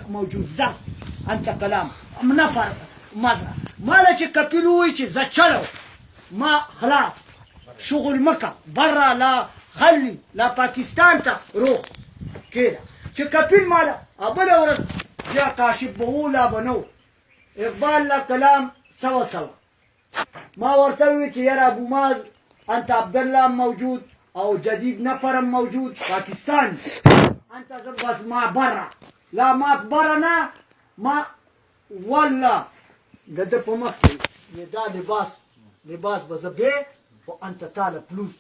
موجود ده انت كلام نفر مزرعه ما لك كبلويش زتشلو ما خلاص شغل مكة برا لا خلي لا باكستان روح كده كبيل مالا ابدا ورد يا كاشف بولا بنو اقبال لا كلام سوا سوا ما ورتوي يا ابو ماز انت عبد الله موجود او جديد نفر موجود باكستاني انت بس ما برا لا ما برنا ما ولا قد بمخي ده لباس بزبيه وانت طالب فلوس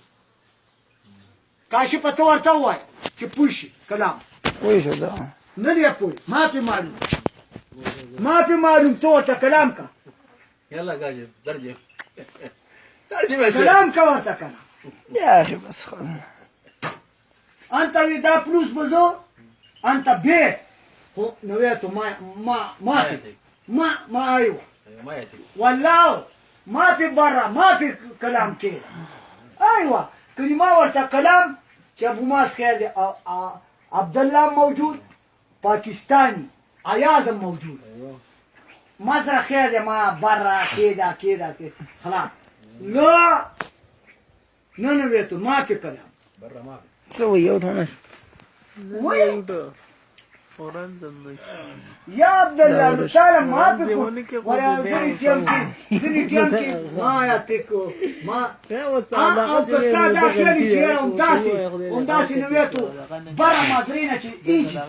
كاشف تور توي تشبوشي كلام ويش هذا؟ من يقول ما في معلوم توت كلامك يلا قاجب درجة درجة كلامك ورت كلام يا اخي بس خلاص انت اذا فلوس بزو انت بيه هو نويته ما ايوه ما يأتي والله ما في برا ما في كلام كده ايوه كل ما ورت كلام ابو ماسك هذا عبد الله موجود باكستاني عيازم موجود مزرعة هذا ما برا كده خلاص لا نويته ما في كلام برا ما في سوي يوم هنا وين يا عبد الله تعالى ما فيكم ولا ذري ما يعطيكم ما او كسراد اخيري شيء ومداسي نويتو برا ما درينا شيء يجي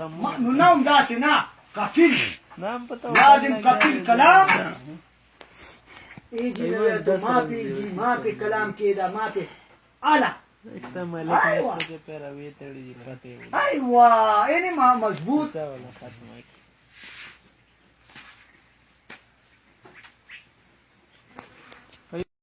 نوم داسي نا كفيل لازم كفيل كلام يجي نويتو ما في كلام كده ما في انا ايوه ايوه اني ما مظبوط